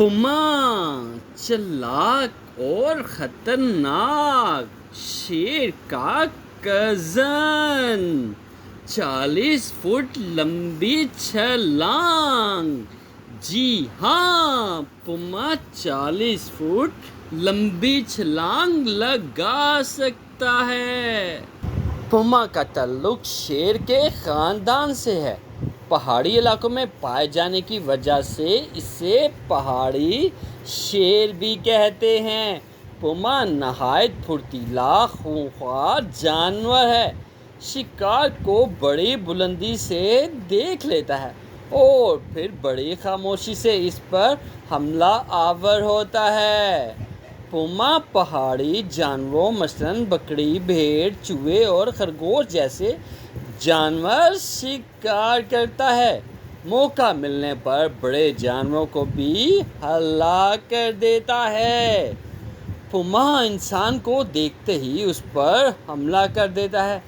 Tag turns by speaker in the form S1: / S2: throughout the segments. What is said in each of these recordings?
S1: पुमा चालाक और खतरनाक शेर का कजन 40 फुट लंबी छलांग। जी हाँ, पुमा 40 फुट लंबी छलांग लगा सकता है। पुमा का ताल्लुक शेर के खानदान से है। पहाड़ी इलाकों में पाए जाने की वजह से इसे पहाड़ी शेर भी कहते हैं। पुमा नहायत फुर्तीला खूंखार जानवर है। शिकार को बड़ी बुलंदी से देख लेता है और फिर बड़ी खामोशी से इस पर हमला आवर होता है। पुमा पहाड़ी जानवरों मसलन बकरी, भेड़, चूहे और खरगोश जैसे जानवर शिकार करता है। मौका मिलने पर बड़े जानवरों को भी हलाक कर देता है। पुमा इंसान को देखते ही उस पर हमला कर देता है।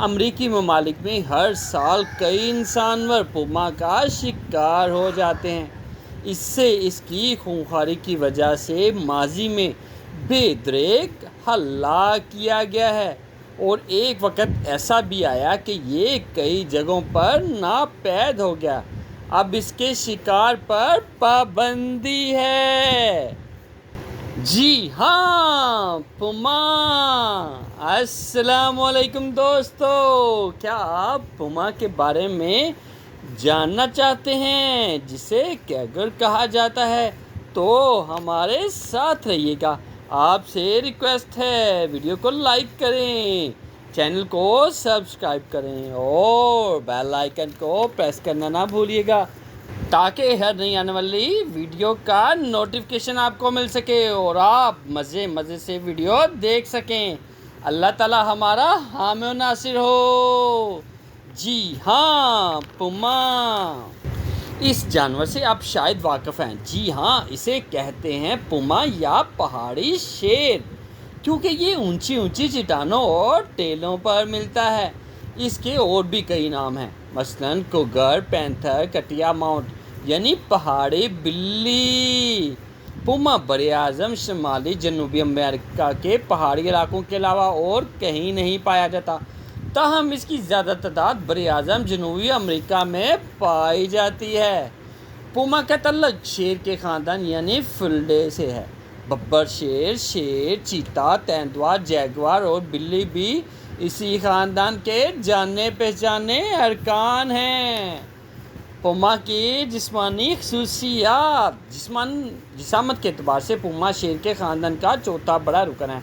S1: अमरीकी ममालिक में हर साल कई जानवर पुमा का शिकार हो जाते हैं। इससे इसकी खूंखारी की वजह से माजी में बेदरेक हल्ला किया गया है और एक वक्त ऐसा भी आया कि ये कई जगहों पर नापैद हो गया। अब इसके शिकार पर पाबंदी है। जी हाँ, पुमा। अस्सलाम वालेकुम दोस्तों, क्या आप पुमा के बारे में जानना चाहते हैं, जिसे कैगर कहा जाता है? तो हमारे साथ रहिएगा। आपसे रिक्वेस्ट है, वीडियो को लाइक करें, चैनल को सब्सक्राइब करें और बेल आइकन को प्रेस करना ना भूलिएगा, ताकि हर नई आने वाली वीडियो का नोटिफिकेशन आपको मिल सके और आप मज़े से वीडियो देख सकें। अल्लाह ताला हमारा हामी और नासिर हो। जी हाँ, पुमा। इस जानवर से आप शायद वाकिफ़ हैं। जी हाँ, इसे कहते हैं पुमा या पहाड़ी शेर, क्योंकि ये ऊंची ऊंची चट्टानों और टेलों पर मिलता है। इसके और भी कई नाम हैं, मसलन कुगर, पैंथर, कटिया माउंट यानी पहाड़ी बिल्ली। पुमा बरे आज़म शुमाली जनूबी अमेरिका के पहाड़ी इलाकों के अलावा और कहीं नहीं पाया जाता। ताहम इसकी ज़्यादा तादाद बरे आज़म जनूबी अमेरिका में पाई जाती है। पुमा का तल्लुक शेर के ख़ानदान यानी फुलडे से है। बब्बर शेर, चीता, तेंदुआ, जैगवार और बिल्ली भी इसी ख़ानदान के जाने पहचाने अरकान हैं। पुमा की जिस्मानी खसूसियात। जिसामत के अतबार से पुमा शेर के ख़ानदान का चौथा बड़ा रुकन है।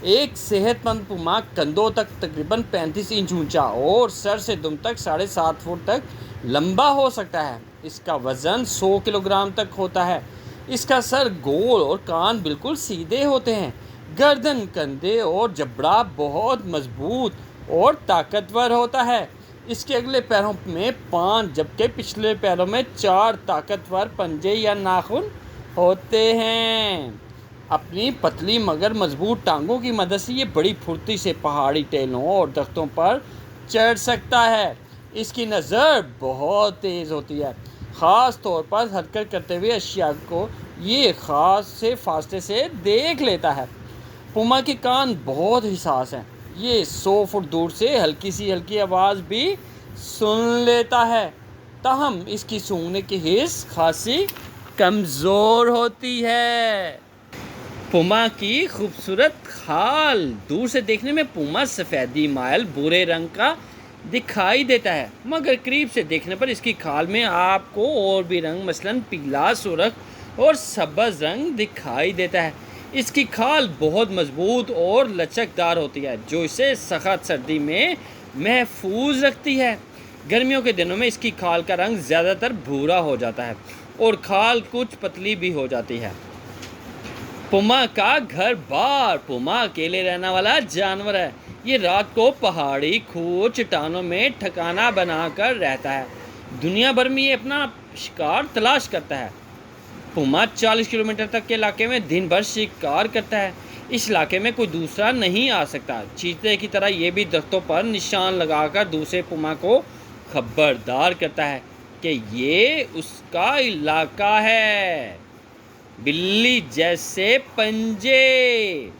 S1: एक सेहतमंद पुमा कंधों तक तकरीबन 35 इंच ऊंचा और सर से दुम तक 7.5 फुट तक लंबा हो सकता है। इसका वज़न 100 किलोग्राम तक होता है। इसका सर गोल और कान बिल्कुल सीधे होते हैं। गर्दन, कंधे और जबड़ा बहुत मजबूत और ताकतवर होता है। इसके अगले पैरों में 5 जबकि पिछले पैरों में 4 ताकतवर पंजे या नाखून होते हैं। अपनी पतली मगर मजबूत टांगों की मदद से ये बड़ी फुर्ती से पहाड़ी टेलों और दख्तों पर चढ़ सकता है। इसकी नज़र बहुत तेज़ होती है। ख़ास तौर पर हरकत करते हुए अशिया को ये ख़ास से फासले से देख लेता है। पुमा के कान बहुत हिसास हैं। ये 100 फुट दूर से हल्की आवाज़ भी सुन लेता है। ताहम इसकी सूंघने की हिस्स खासी कमज़ोर होती है। पुमा की खूबसूरत खाल। दूर से देखने में पुमा सफ़ेदी मायल भूरे रंग का दिखाई देता है, मगर करीब से देखने पर इसकी खाल में आपको और भी रंग मसलन पीला, सुर्ख और सब्ज़ रंग दिखाई देता है। इसकी खाल बहुत मजबूत और लचकदार होती है, जो इसे सख्त सर्दी में महफूज रखती है। गर्मियों के दिनों में इसकी खाल का रंग ज़्यादातर भूरा हो जाता है और खाल कुछ पतली भी हो जाती है। पुमा का घर बार। पुमा अकेले रहने वाला जानवर है। ये रात को पहाड़ी, खूह, चट्टानों में ठिकाना बनाकर रहता है। दुनिया भर में ये अपना शिकार तलाश करता है। पुमा 40 किलोमीटर तक के इलाके में दिन भर शिकार करता है। इस इलाके में कोई दूसरा नहीं आ सकता। चीते की तरह ये भी दरख्तों पर निशान लगाकर दूसरे पुमा को खबरदार करता है कि ये उसका इलाका है। बिल्ली जैसे पंजे।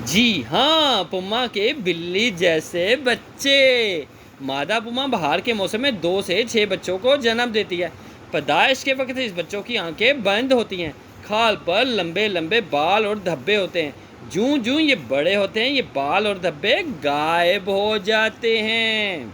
S1: जी हाँ, पुमा के बिल्ली जैसे बच्चे। मादा पुमा बाहर के मौसम में 2 से 6 बच्चों को जन्म देती है। पैदाइश के वक्त इस बच्चों की आंखें बंद होती हैं। खाल पर लंबे लंबे बाल और धब्बे होते हैं। जूं जूं ये बड़े होते हैं, ये बाल और धब्बे गायब हो जाते हैं।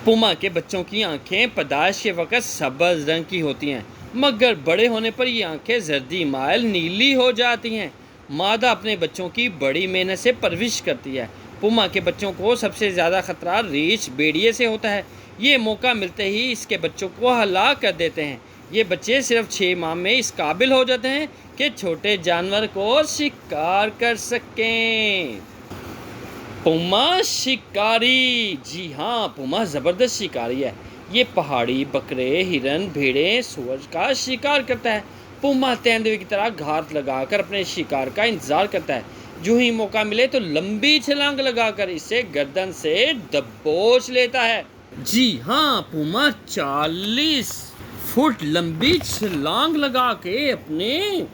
S1: पुमा के बच्चों की आंखें पैदाइश के वक्त सब्ज रंग की होती हैं, मगर बड़े होने पर ये आंखें जर्दी माइल नीली हो जाती हैं। मादा अपने बच्चों की बड़ी मेहनत से परवरिश करती है। पुमा के बच्चों को सबसे ज़्यादा खतरा रीछ भेड़िए से होता है। ये मौका मिलते ही इसके बच्चों को हलाक कर देते हैं। ये बच्चे सिर्फ 6 माह में इस काबिल हो जाते हैं कि छोटे जानवर को शिकार कर सकें। पुमा शिकारी। जी हाँ, पुमा ज़बरदस्त शिकारी है। ये पहाड़ी बकरे, हिरन, भेड़ें, सूअर का शिकार करता है। पुमा तेंदुए की तरह घात लगाकर अपने शिकार का इंतजार करता है। जो ही मौका मिले तो लंबी छलांग लगाकर इसे गर्दन से दबोच लेता है। जी हाँ, पुमा 40 फुट लंबी छलांग लगा के अपने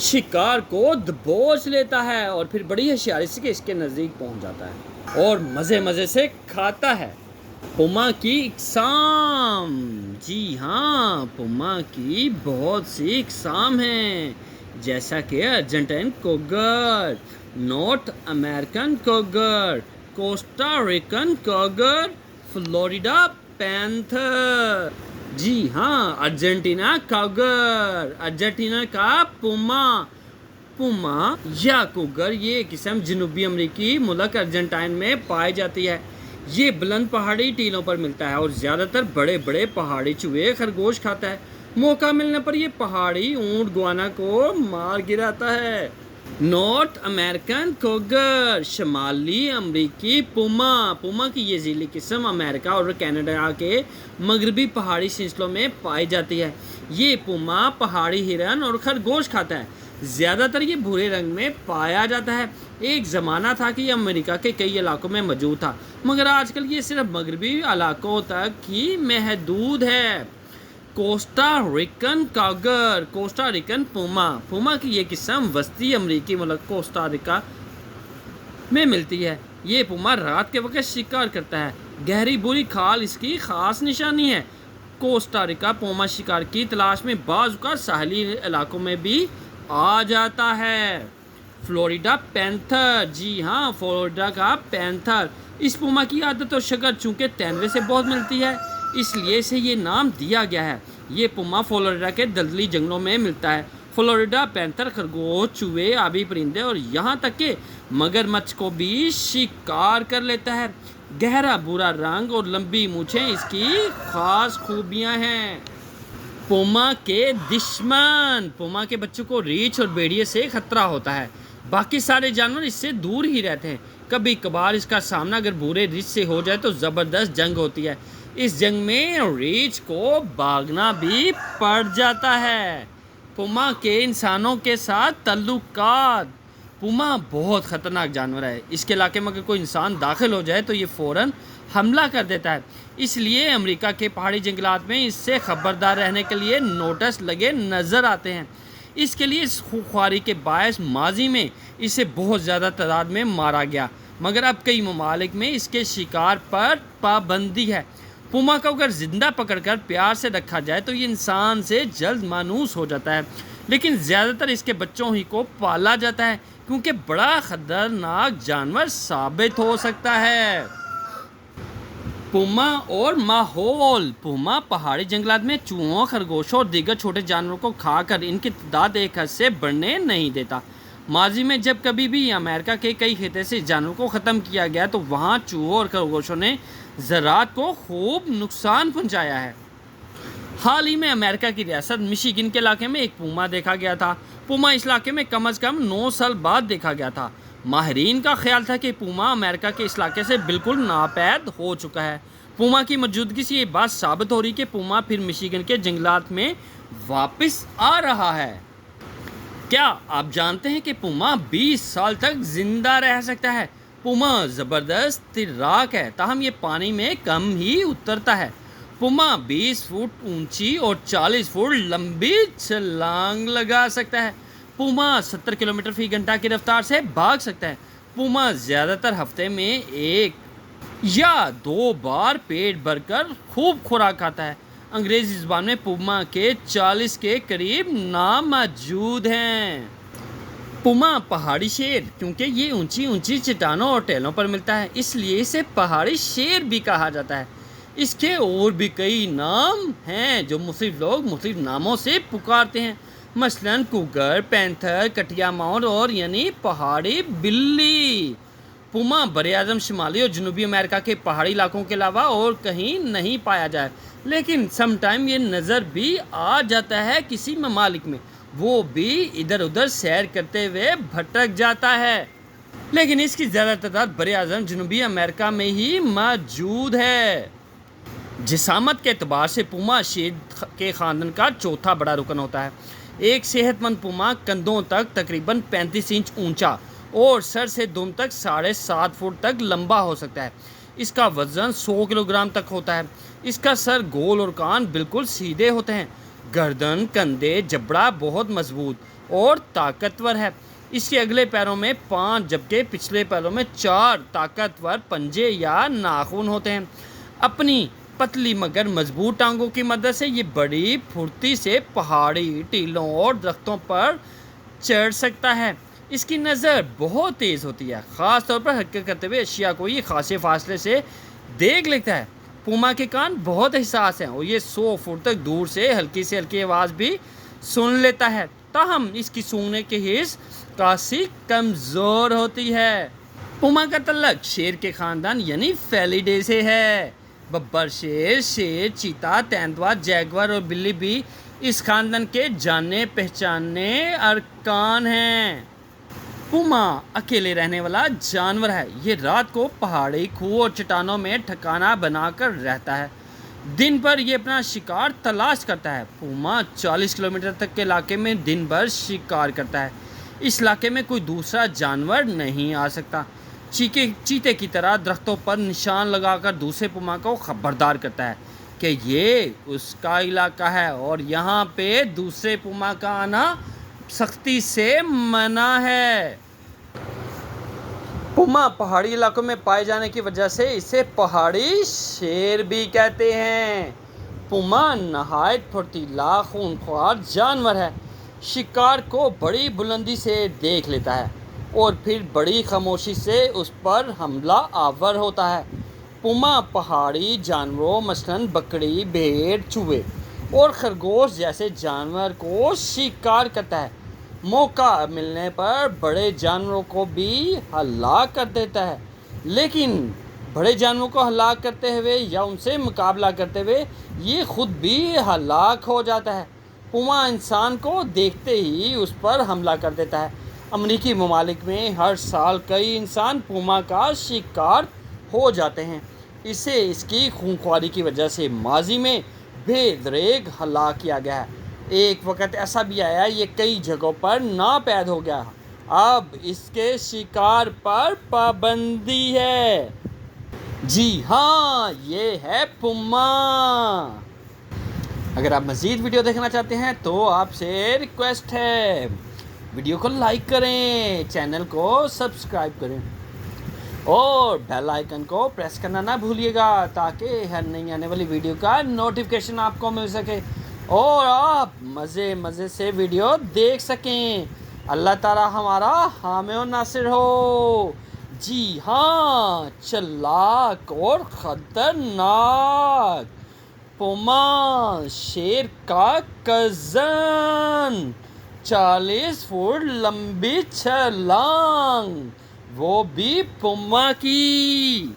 S1: शिकार को दबोच लेता है और फिर बड़ी होशियारी से इसके नज़दीक पहुंच जाता है और मज़े मज़े से खाता है। पुमा की इकसाम। जी हाँ, पुमा की बहुत सी इकसाम हैं, जैसा कि Argentine cougar, North American cougar, Costa Rican cougar, Florida panther. जी हाँ, अर्जेंटीना कोगर, अर्जेंटीना का पुमा। पुमा या कोगर ये किस्म जनूबी अमेरिकी मुल्क अर्जेंटाइन में पाई जाती है। ये बुलंद पहाड़ी टीलों पर मिलता है और ज़्यादातर बड़े बड़े पहाड़ी चूहे खरगोश खाता है। मौका मिलने पर यह पहाड़ी ऊंट गुआना को मार गिराता है। नॉर्थ अमेरिकन कोगर, शमाली अमरीकी पुमा। पुमा की ये ज़ीली किस्म अमेरिका और कनाडा के मगरबी पहाड़ी सिलसिलों में पाई जाती है। ये पुमा पहाड़ी हिरन और खरगोश खाता है। ज़्यादातर ये भूरे रंग में पाया जाता है। एक ज़माना था कि ये अमेरिका के कई इलाकों में मौजूद था, मगर आजकल ये सिर्फ मगरबी इलाकों तक ही महदूद है। कोस्टा रिकन कागर, कोस्टा रिकन पुमा। पुमा की ये किस्म वस्ती अमरीकी मुल्क कोस्टा रिका में मिलती है। ये पुमा रात के वक्त शिकार करता है। गहरी बुरी खाल इसकी ख़ास निशानी है। कोस्टा रिका पुमा शिकार की तलाश में बाज़ का साहली इलाकों में भी आ जाता है। Florida panther. जी हाँ, फ्लोरिडा का पैंथर। इस पुमा की आदत और शक्ल चूँकि तेंदुए से बहुत मिलती है, इसलिए इसे ये नाम दिया गया है। ये पुमा फ्लोरिडा के दलदली जंगलों में मिलता है। फ्लोरिडा पैंथर खरगोश, चूहे, आबी परिंदे और यहाँ तक कि मगरमच्छ को भी शिकार कर लेता है। गहरा भूरा रंग और लंबी मूछें इसकी खास खूबियाँ हैं। पुमा के दुश्मन। पुमा के बच्चों को रीछ और भेड़िए से खतरा होता है। बाकी सारे जानवर इससे दूर ही रहते हैं। कभी कभार इसका सामना अगर भूरे रीछ से हो जाए तो ज़बरदस्त जंग होती है। इस जंग में रीछ को भागना भी पड़ जाता है। पुमा के इंसानों के साथ तल्लुकात। पुमा बहुत ख़तरनाक जानवर है। इसके इलाके में अगर कोई इंसान दाखिल हो जाए तो ये फ़ौरन हमला कर देता है। इसलिए अमेरिका के पहाड़ी जंगलात में इससे ख़बरदार रहने के लिए नोटिस लगे नज़र आते हैं। इसके लिए इस खुखारी के बायस माजी में इसे बहुत ज़्यादा तादाद में मारा गया, मगर अब कई ममालिक में इसके शिकार पर पाबंदी है। पुमा को अगर ज़िंदा पकड़कर प्यार से रखा जाए तो ये इंसान से जल्द मानूस हो जाता है, लेकिन ज़्यादातर इसके बच्चों ही को पाला जाता है क्योंकि बड़ा ख़तरनाक जानवर साबित हो सकता है। पुमा और माहौल। पुमा पहाड़ी जंगलात में चूहों, खरगोशों और दीगर छोटे जानवरों को खाकर इनकी तादाद एक हद से बढ़ने नहीं देता। माजी में जब कभी भी अमेरिका के कई खिते से जानवरों को ख़त्म किया गया तो वहाँ चूहों और खरगोशों ने ज़राअत को खूब नुकसान पहुँचाया है। हाल ही में अमेरिका की रियासत मिशिगन के इलाके में एक पुमा देखा गया था। पुमा इस इलाके में कम अज़ कम 9 साल बाद देखा गया था। माहिरीन का ख्याल था कि पुमा अमेरिका के इस इलाके से बिल्कुल नापैद हो चुका है। पुमा की मौजूदगी से ये बात साबित हो रही कि पुमा फिर मिशिगन के जंगलात में वापस आ रहा है। क्या आप जानते हैं कि पुमा 20 साल तक जिंदा रह सकता है? पुमा ज़बरदस्त तैराक है, ताहम ये पानी में कम ही उतरता है। पुमा 20 फुट ऊंची और 40 फुट लंबी छलांग लगा सकता है। पुमा 70 किलोमीटर फी घंटा की रफ्तार से भाग सकता है। पुमा ज़्यादातर हफ्ते में 1 या 2 बार पेट भरकर खूब खुराक खाता है। अंग्रेजी ज़ुबान में पुमा के 40 के करीब नाम मौजूद हैं। पुमा पहाड़ी शेर, क्योंकि ये ऊंची ऊंची चट्टानों और टेलों पर मिलता है, इसलिए इसे पहाड़ी शेर भी कहा जाता है। इसके और भी कई नाम हैं जो मुख्तलिफ लोग मुख्तलिफ नामों से पुकारते हैं, मसलन कुगर, पैंथर, कटिया माउर और यानी पहाड़ी बिल्ली। पुमा बरआज़म शुमाली और जनूबी अमेरिका के पहाड़ी इलाकों के अलावा और कहीं नहीं पाया जाए, लेकिन समटाइम ये नज़र भी आ जाता है किसी ममालिक में, वो भी इधर उधर सैर करते हुए भटक जाता है। लेकिन इसकी ज़्यादा तादाद बरआज़म जनूबी अमेरिका में ही मौजूद है। जिसामत के एतबार से पुमा शेर के ख़ानदान का चौथा बड़ा रुकन होता है। एक सेहतमंद पुमा कंधों तक तकरीबन 35 इंच ऊंचा और सर से दुम तक 7.5 फुट तक लंबा हो सकता है। इसका वज़न 100 किलोग्राम तक होता है। इसका सर गोल और कान बिल्कुल सीधे होते हैं। गर्दन, कंधे, जबड़ा बहुत मजबूत और ताकतवर है। इसके अगले पैरों में 5 जबकि पिछले पैरों में 4 ताकतवर पंजे या नाखून होते हैं। अपनी पतली मगर मजबूत टांगों की मदद से ये बड़ी फुर्ती से पहाड़ी, टीलों और दरख्तों पर चढ़ सकता है। इसकी नज़र बहुत तेज़ होती है, ख़ास तौर पर हरकत करते हुए अशिया को ये खासे फासले से देख लेता है। पुमा के कान बहुत हिसास हैं और ये 100 फुट तक दूर से हल्की आवाज़ भी सुन लेता है, ताहम इसकी सूंघने की हिस्स काफ़ी कमज़ोर होती है। पुमा का तल्लक शेर के ख़ानदान यानी फेलिडे से है। बब्बर शेर, शेर, चीता, तेंदुआ, जैगुआर और बिल्ली भी इस ख़ानदान के जाने पहचाने अरकान हैं। पुमा अकेले रहने वाला जानवर है। ये रात को पहाड़ी, खूह और चट्टानों में ठिकाना बनाकर रहता है। दिन भर ये अपना शिकार तलाश करता है। पुमा 40 किलोमीटर तक के इलाके में दिन भर शिकार करता है। इस इलाके में कोई दूसरा जानवर नहीं आ सकता। चीते की तरह दरख्तों पर निशान लगाकर दूसरे पुमा को खबरदार करता है कि ये उसका इलाका है और यहाँ पे दूसरे पुमा का आना सख्ती से मना है। पुमा पहाड़ी इलाकों में पाए जाने की वजह से इसे पहाड़ी शेर भी कहते हैं। पुमा नहायत फुर्तीला खूनख्वार जानवर है। शिकार को बड़ी बुलंदी से देख लेता है और फिर बड़ी खामोशी से उस पर हमला आवर होता है। पुमा पहाड़ी जानवरों मसलन बकरी, भेड़, चूहे और खरगोश जैसे जानवर को शिकार करता है। मौका मिलने पर बड़े जानवरों को भी हलाक कर देता है, लेकिन बड़े जानवरों को हलाक करते हुए या उनसे मुकाबला करते हुए ये खुद भी हलाक हो जाता है। पुमा इंसान को देखते ही उस पर हमला कर देता है। अमरीकी ममालिक में हर साल कई इंसान पुमा का शिकार हो जाते हैं। इसे इसकी खूंखारी की वजह से माजी में बेदरेग हलाक किया गया है। एक वक्त ऐसा भी आया ये कई जगहों पर नापैद हो गया। अब इसके शिकार पर पाबंदी है। जी हाँ, ये है पुमा। अगर आप मज़ीद वीडियो देखना चाहते हैं तो आपसे रिक्वेस्ट है, वीडियो को लाइक करें, चैनल को सब्सक्राइब करें और बेल आइकन को प्रेस करना ना भूलिएगा ताकि हर नई आने वाली वीडियो का नोटिफिकेशन आपको मिल सके और आप मज़े से वीडियो देख सकें। अल्लाह ताला हमारा हामी और नासिर हो। जी हाँ, चालाक और ख़तरनाक पुमा शेर का कज़न, 40 फुट लंबी छलांग, वो भी पुमा की।